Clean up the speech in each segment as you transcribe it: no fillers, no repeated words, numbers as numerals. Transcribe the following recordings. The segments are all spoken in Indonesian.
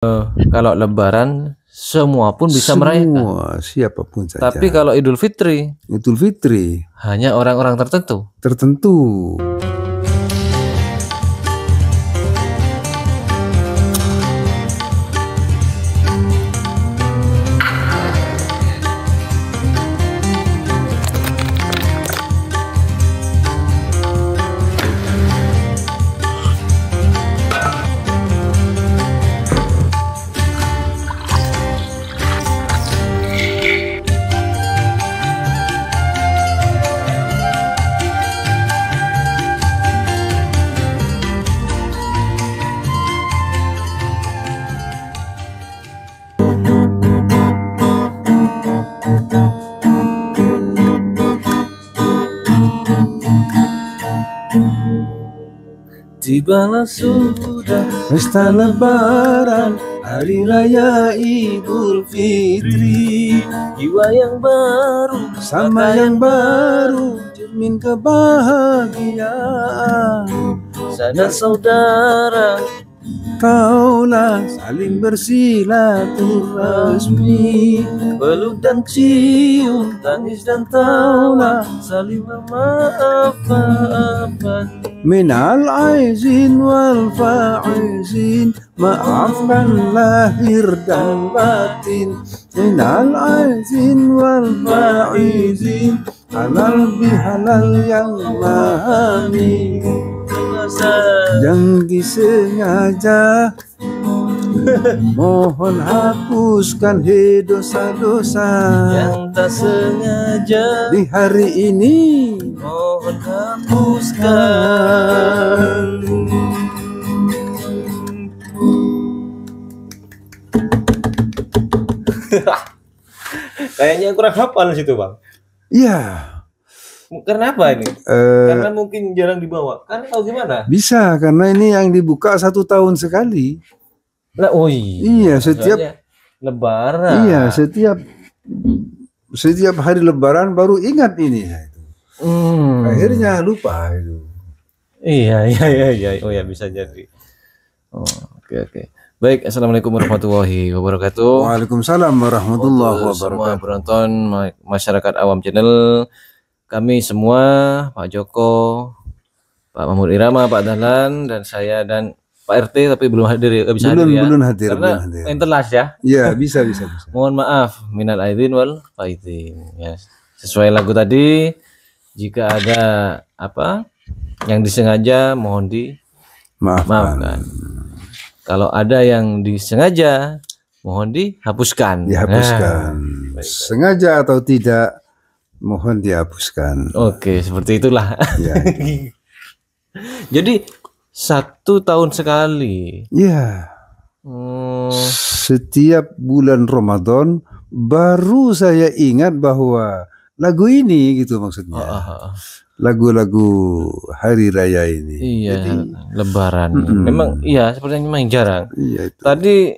Kalau Lebaran semua pun bisa merayakan. Semua, siapapun saja. Tapi kalau Idul Fitri hanya orang-orang tertentu. Tibalah sudah pesta Lebaran, hari raya Idul Fitri. Jiwa yang baru sama yang baru, cermin kebahagiaan. Saudara, kaulah saling bersilaturahmi, peluk dan cium, tangis dan tawa, saling memaafkan. Minal aizin wal faizin, maafkan lahir dan batin. Minal aizin wal faizin, halal bihalal yang mahami. Yang disengaja mohon hapuskan dosa-dosa. Yang tak sengaja di hari ini mohon hapuskan. Kayaknya kurang hafal situ, Bang. Iya. Kenapa ini? Karena mungkin jarang dibawa. Kan atau gimana? Bisa, karena ini yang dibuka 1 tahun sekali. Nah, iya, setiap Lebaran. Iya, setiap hari Lebaran baru ingat ini. Akhirnya lupa itu. Iya. Oh ya, bisa jadi. Oke. Baik, assalamualaikum warahmatullahi wabarakatuh. Waalaikumsalam warahmatullahi wabarakatuh. Semua penonton masyarakat awam channel, kami semua, Pak Joko, Pak Mahmud Irama, Pak Dahlan, dan saya dan Pak RT, tapi belum hadir, bisa hadir ya. Belum hadir. Karena interlas ya. Iya, bisa. Mohon maaf, minal aidin wal faizin. Ya, sesuai lagu tadi, jika ada apa yang disengaja mohon dimaafkan. Kalau ada yang disengaja mohon dihapuskan. Sengaja atau tidak mohon dihapuskan. Oke, seperti itulah. Ya. Jadi 1 tahun sekali. Iya. Setiap bulan Ramadan baru saya ingat bahwa lagu ini gitu maksudnya. Lagu-lagu hari raya ini. Iya. Jadi, Lebaran. Memang iya, sepertinya memang jarang. Iya, itu. Tadi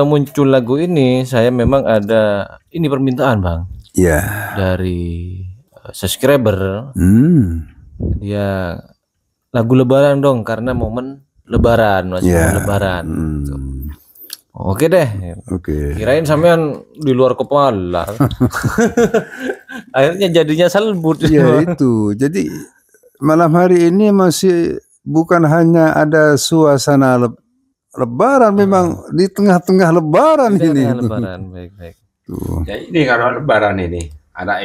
muncul lagu ini, saya memang ada ini permintaan, Bang. Iya. Dari subscriber. Dia lagu Lebaran dong, karena momen Lebaran, masih Lebaran. Oke deh. Kirain sampean di luar kepala. Akhirnya jadinya salbut. Ya itu. Jadi malam hari ini masih bukan hanya ada suasana Lebaran, memang di tengah-tengah Lebaran ini. Lebaran, baik. Ya ini kalau Lebaran ini ada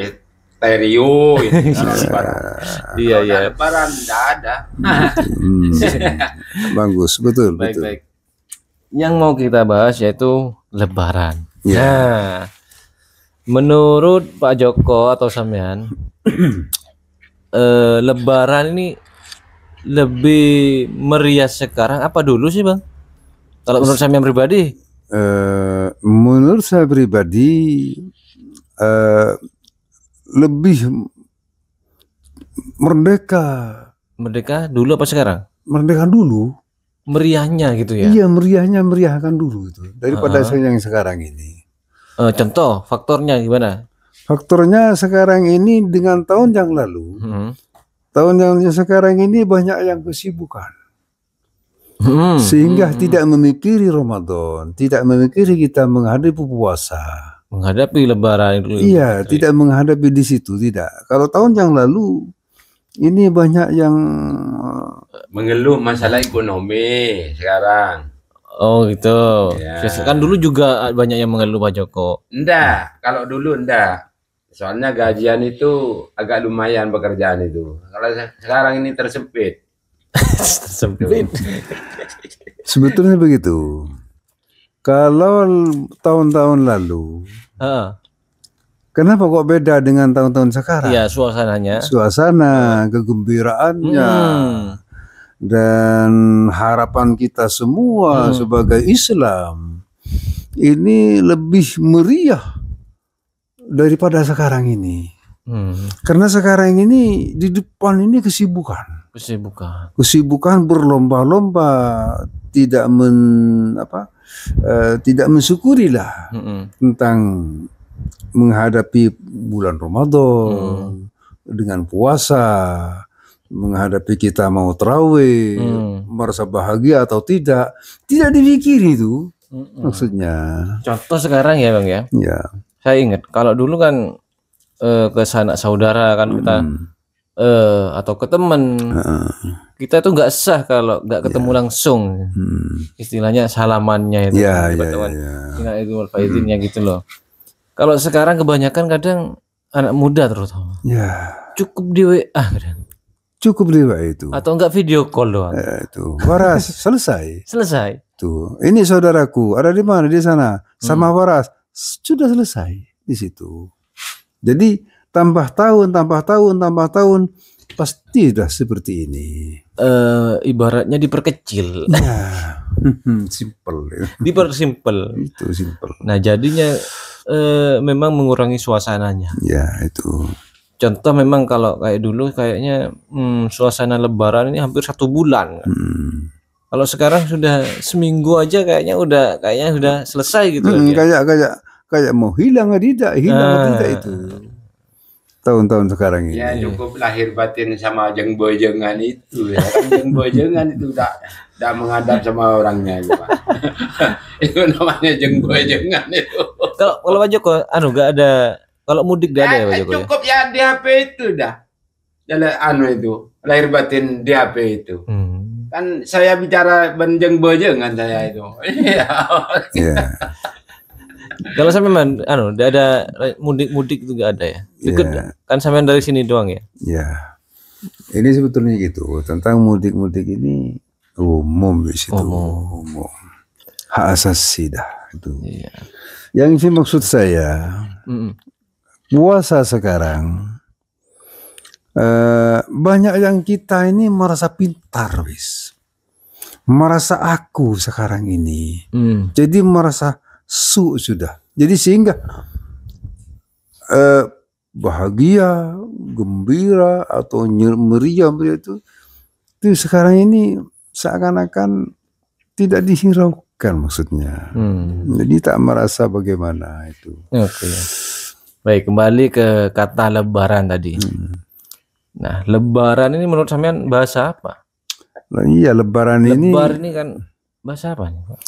stereo ini kalau Lebaran. Iya. Lebaran tidak ada. Bagus, betul. Baik. Yang mau kita bahas yaitu Lebaran. Nah, menurut Pak Joko atau sampean, Lebaran ini lebih meriah sekarang apa dulu sih, Bang? Kalau menurut sampean pribadi? Menurut saya pribadi lebih merdeka dulu apa sekarang? Merdeka dulu. Meriahnya gitu ya? Iya, meriahkan dulu itu daripada yang sekarang ini. Contoh faktornya gimana? Faktornya sekarang ini dengan tahun yang lalu, tahun yang sekarang ini banyak yang kesibukan. Sehingga tidak memikiri Ramadan, tidak memikiri kita menghadapi puasa. Menghadapi Lebaran itu. Iya, tidak menghadapi di situ, tidak. Kalau tahun yang lalu ini banyak yang mengeluh masalah ekonomi sekarang. Oh gitu. Ya. Kan dulu juga banyak yang mengeluh Pak Joko. Enggak, kalau dulu enggak. Soalnya gajian itu agak lumayan pekerjaan itu. Kalau sekarang ini tersempit. Sempit. sebetulnya begitu. Kalau tahun-tahun lalu, kenapa kok beda dengan tahun-tahun sekarang? Iya, suasananya. Suasana, kegembiraannya, dan harapan kita semua sebagai Islam ini lebih meriah daripada sekarang ini. Karena sekarang ini di depan ini kesibukan berlomba-lomba, tidak tidak mensyukurilah tentang menghadapi bulan Ramadan dengan puasa, menghadapi kita mau tarawih, merasa bahagia atau tidak dipikir itu. Maksudnya. Contoh sekarang ya Bang ya. Ya. Saya ingat kalau dulu kan ke sanak saudara kan kita atau ke teman, kita tuh nggak sah kalau nggak ketemu langsung. Istilahnya salamannya itu. Itu faidinnya gitu loh. Kalau sekarang kebanyakan kadang anak muda terutama. Ya. Cukup di WA kadang. Cukup di WA itu. Atau enggak video call doang. Itu. Waras, selesai. Selesai. Tuh. Ini saudaraku, ada di mana? Di sana. Sama Waras. Sudah selesai di situ. Jadi tambah tahun, pasti sudah seperti ini. Ibaratnya diperkecil. Ya. Simple. Dipersimpel. Itu simple. Nah jadinya memang mengurangi suasananya. Ya itu. Contoh memang kalau kayak dulu kayaknya suasana Lebaran ini hampir 1 bulan. Kalau sekarang sudah seminggu aja kayaknya sudah selesai gitu. Kayak mau hilang tidak itu. Tahun-tahun sekarang ini. Ya cukup lahir batin sama jengbojengan itu ya. Jengbojengan itu tidak menghadap sama orangnya itu, Pak. Itu namanya jengbojengan itu. Kalau Pak Joko nggak ada, kalau mudik nggak ada ya Pak Joko? Cukup ya di HP itu dah. Jalan itu lahir batin di HP itu. Kan saya bicara benjeng-bojengan saya itu. Iya. Kalau sampean enggak ada mudik itu enggak ada ya? Ikut kan sampean dari sini doang ya? Ya. Ini sebetulnya gitu. Tentang mudik-mudik ini umum di situ. Umum. Hak asasi dah itu. Iya. Yang maksud saya puasa sekarang banyak yang kita ini merasa pintar merasa aku sekarang ini. Jadi merasa sudah. Jadi sehingga bahagia, gembira atau meriah itu sekarang ini seakan-akan tidak dihiraukan maksudnya. Jadi tak merasa bagaimana itu. Oke. Baik, kembali ke kata Lebaran tadi. Nah, Lebaran ini menurut sampean bahasa apa? Iya, Lebaran ini kan bahasa apa nih, Pak?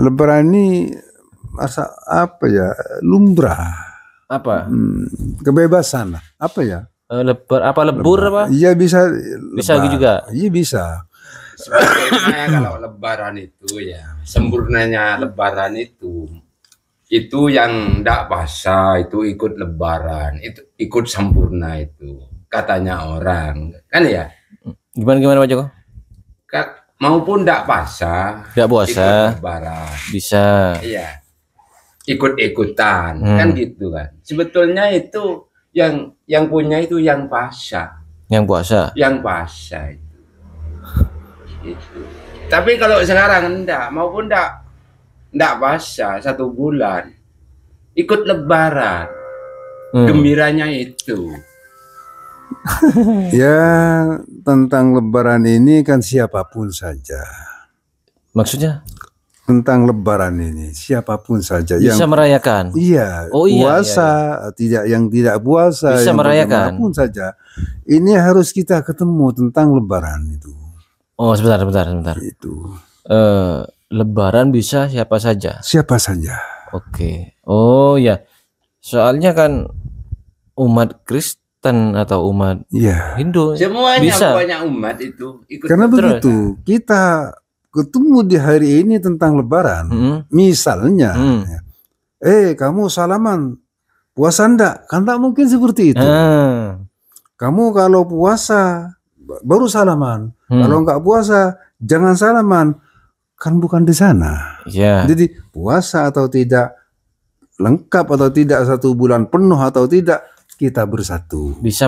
Lebaran ini masa apa ya? Lumrah. Apa? Kebebasan. Apa ya? Lebur apa? Iya bisa juga. Iya bisa. Sebenarnya kalau Lebaran itu ya, sempurnanya Lebaran itu yang ndak basah itu ikut Lebaran, itu ikut sempurna itu katanya orang, kan ya? Gimana Pak Joko? Maupun ndak puasa, ikut Lebaran. Bisa. Iya. Ikut-ikutan, kan gitu kan. Sebetulnya itu yang punya itu yang puasa. Yang puasa. Yang puasa itu. Gitu. Tapi kalau sekarang enggak, maupun enggak puasa 1 bulan, ikut Lebaran. Gembiranya itu. Ya, tentang Lebaran ini kan siapapun saja. Maksudnya? Tentang Lebaran ini siapapun saja bisa yang merayakan. Iya, puasa, yang tidak puasa, bisa yang merayakan. Pun saja. Ini harus kita ketemu tentang Lebaran itu. Oh, sebentar. Itu. Lebaran bisa siapa saja. Siapa saja. Oke. Oh ya. Soalnya kan umat Kristen atau umat Iya. Hindu Semuanya bisa. banyak umat itu ikut. Karena Terus. begitu, kita ketemu di hari ini tentang Lebaran. Misalnya, kamu salaman, puasa enggak? Kan tak mungkin seperti itu. Kamu kalau puasa baru salaman, kalau enggak puasa jangan salaman. Kan bukan di sana. Yeah. Jadi puasa atau tidak, lengkap atau tidak, 1 bulan penuh atau tidak, kita bersatu. Bisa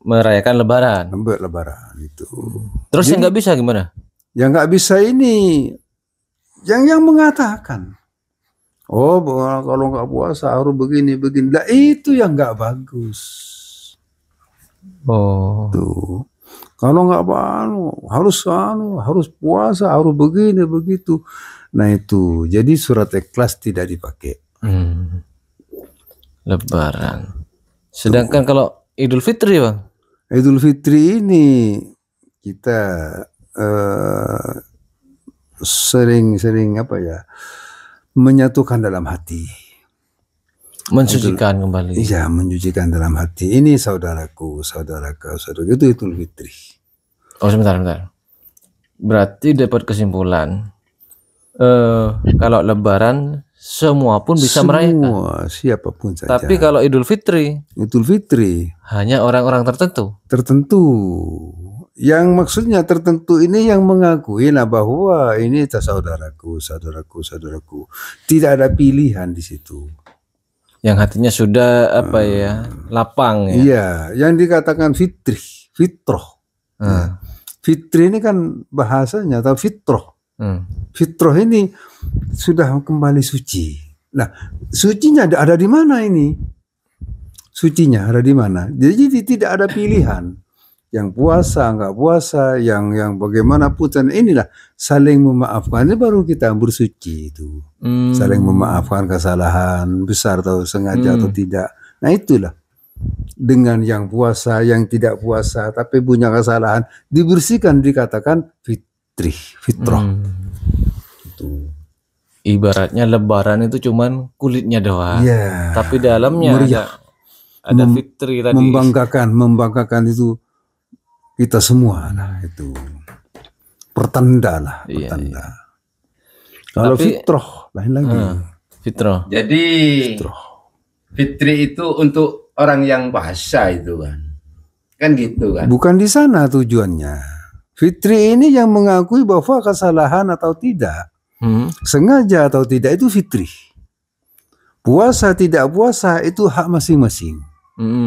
merayakan Lebaran. Lebaran itu. Terus yang nggak bisa gimana? Yang nggak bisa ini, yang mengatakan, oh kalau nggak puasa harus begini. Lah itu yang nggak bagus. Oh. Tuh. Kalau nggak harus puasa, harus begini begitu. Nah itu, jadi surat Ikhlas tidak dipakai. Lebaran. Sedangkan kalau Idul Fitri, Bang? Idul Fitri ini kita sering menyatukan dalam hati. Mensucikan kembali. Iya, mensucikan dalam hati. Ini saudaraku, itu Idul Fitri. Oh, sebentar. Berarti dapat kesimpulan kalau Lebaran semua pun bisa merayakan. Semua, siapapun saja. Tapi kalau Idul Fitri hanya orang-orang tertentu. Yang maksudnya tertentu ini yang mengakui bahwa ini saudaraku. Tidak ada pilihan di situ. Yang hatinya sudah lapang ya. Iya, yang dikatakan fitroh. Fitri ini kan bahasanya atau fitroh. Fitroh ini sudah kembali suci. Nah, sucinya ada di mana ini? Sucinya ada di mana? Jadi tidak ada pilihan. Yang puasa, enggak puasa, yang bagaimanapun, dan inilah saling memaafkan. Ini baru kita bersuci itu. Saling memaafkan kesalahan besar atau sengaja atau tidak. Nah itulah. Dengan yang puasa, yang tidak puasa, tapi punya kesalahan, dibersihkan, dikatakan fitrah. Itu. Ibaratnya Lebaran itu cuman kulitnya doang. Yeah. Tapi dalamnya ada fitri tadi. Membanggakan itu kita semua. Nah itu pertanda lah. Iya. Kalau tapi, fitrah lain lagi. Fitrah. Jadi fitri itu untuk orang yang bahasa itu kan gitu kan. Bukan di sana tujuannya. Fitri ini yang mengakui bahwa kesalahan atau tidak, sengaja atau tidak, itu fitri. Puasa tidak puasa itu hak masing-masing.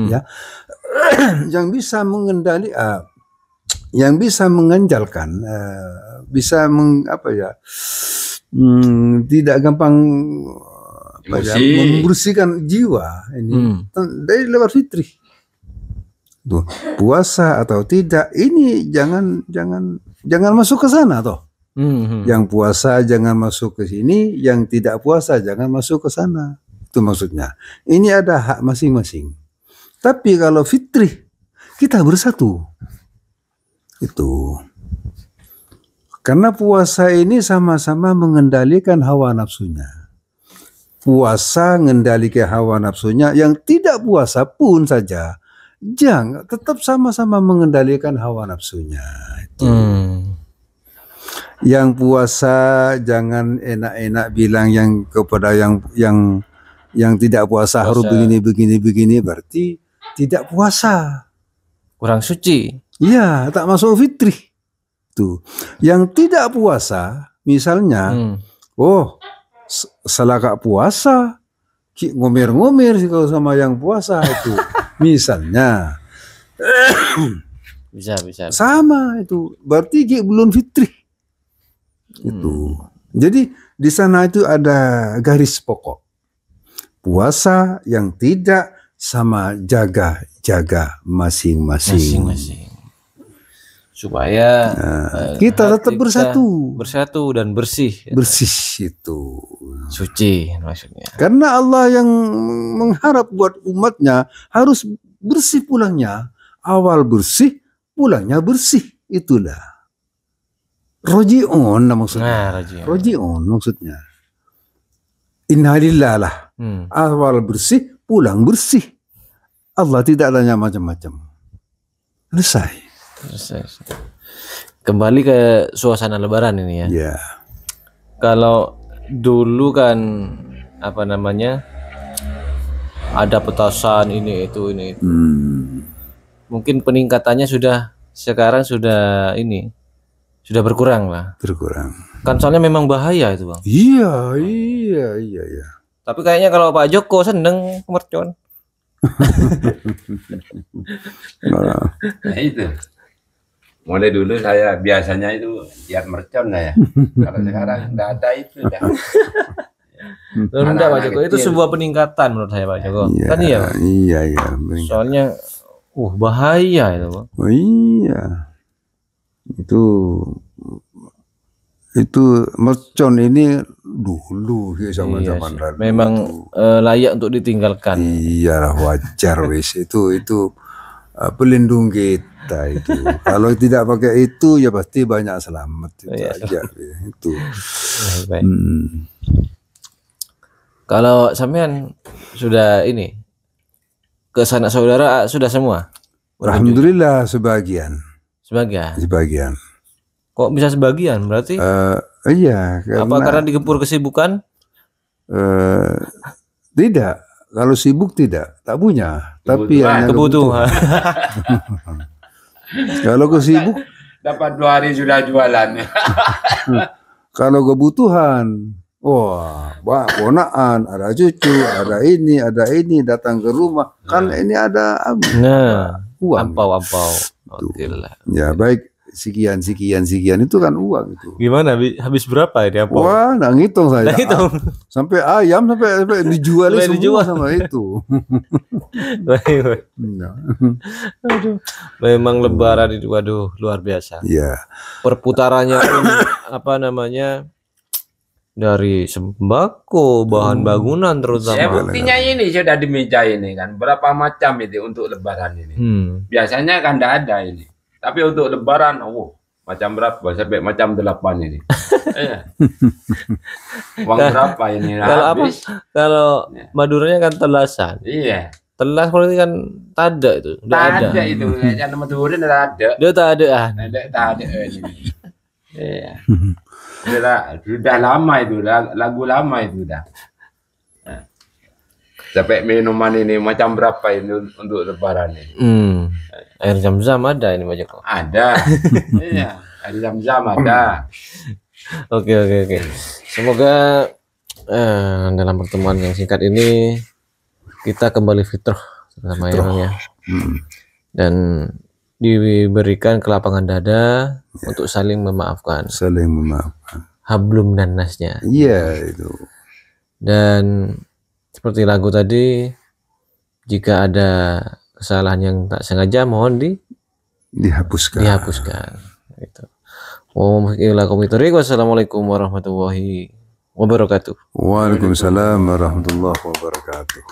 Ya, yang bisa mengendali, yang bisa menganjalkan, bisa tidak gampang membersihkan jiwa ini dari lewat fitri. Tuh, puasa atau tidak ini jangan masuk ke sana toh. Yang puasa jangan masuk ke sini, yang tidak puasa jangan masuk ke sana. Itu maksudnya. Ini ada hak masing-masing. Tapi kalau fitri kita bersatu. Itu. Karena puasa ini sama-sama mengendalikan hawa nafsunya. Puasa mengendalikan hawa nafsunya, yang tidak puasa pun saja jangan, tetap sama-sama mengendalikan hawa nafsunya. Itu. Yang puasa jangan enak-enak bilang yang kepada yang tidak puasa harus begini, berarti tidak puasa. Kurang suci. Iya, tak masuk fitri. Tuh. Yang tidak puasa, misalnya, selaka puasa, ngomer-ngomer sih kalau sama yang puasa itu. Misalnya. bisa. Sama itu. Berarti belum fitri. Itu. Jadi di sana itu ada garis pokok. Puasa yang tidak sama jaga masing-masing. Supaya kita tetap bersatu dan bersih itu. Suci maksudnya. Karena Allah yang mengharap buat umatnya harus bersih pulangnya. Awal bersih, pulangnya bersih. Itulah. roji'un maksudnya. Nah, Raji. Roji'un maksudnya. Innalillah lah. Awal bersih, pulang bersih. Allah tidak tanya macam-macam. Selesai. Kembali ke suasana Lebaran ini ya. Ya. Kalau dulu kan apa namanya, ada petasan ini itu. Mungkin peningkatannya sekarang sudah berkurang lah. Berkurang. Kan soalnya memang bahaya itu, Bang. Iya. Tapi kayaknya kalau Pak Joko seneng mercon. Nah itu. Mulai dulu saya biasanya itu lihat mercon lah ya. Kalau sekarang nggak ada itu dah. Enggak Pak Joko, itu sebuah peningkatan menurut saya Pak Joko. Iya, Kan iya, Pak? Iya. Soalnya bahaya itu, Bang. Oh iya. Itu mercon ini dulu ya zaman-zaman lalu. Memang layak untuk ditinggalkan. Iya, wajar wis itu pelindung kita itu. Kalau tidak pakai itu ya pasti banyak selamat itu aja itu. Baik. Kalau sampean sudah ke sanak saudara sudah semua? Alhamdulillah sebagian. Sebagian. Kok bisa sebagian? Berarti iya, karena digempur kesibukan? Tidak. Kalau sibuk tidak, tak punya. Tapi hanya kebutuhan. Kalau kesibuk dapat 2 hari sudah jualan. Kalau kebutuhan, wah, ponakan, ada cucu, ada ini datang ke rumah, kan ini ada uang. Ampau. Oke lah. Ya baik. Sekian itu kan uang itu. Gimana habis berapa ini apa? Wah, nggak ngitung saya. Sampai ayam sampai dijual semua sama itu. Baik. Aduh. Memang Lebaran itu luar biasa. Iya. Perputarannya apa namanya? Dari sembako, bahan bangunan terutama. Ya buktinya ini sudah di meja ini kan. Berapa macam itu untuk Lebaran ini. Biasanya kan tidak ada ini. Tapi untuk Lebaran, macam berapa? Sampai macam 8 ini. Uang berapa ini? Kalau Maduranya kan telasan. Iya. Telas berarti kan tada itu. Tak ada itu. Yang Madura tidak ada. Dia tak ada. Tak ada ini. Iya. Sudah lama itu, lagu lama itu dah. Sampai minuman ini macam berapa ini untuk Lebaran ini? Air zam-zam ada ini Pak Joko? Ada. Iya, air zam-zam ada. Oke. Semoga dalam pertemuan yang singkat ini kita kembali fitrah sama ya. Dan diberikan kelapangan dada untuk saling memaafkan. Hablum dan nasnya. Iya itu. Dan seperti lagu tadi, jika ada kesalahan yang tak sengaja mohon dihapuskan. Gitu. Wassalamualaikum warahmatullahi wabarakatuh. Waalaikumsalam warahmatullahi wabarakatuh.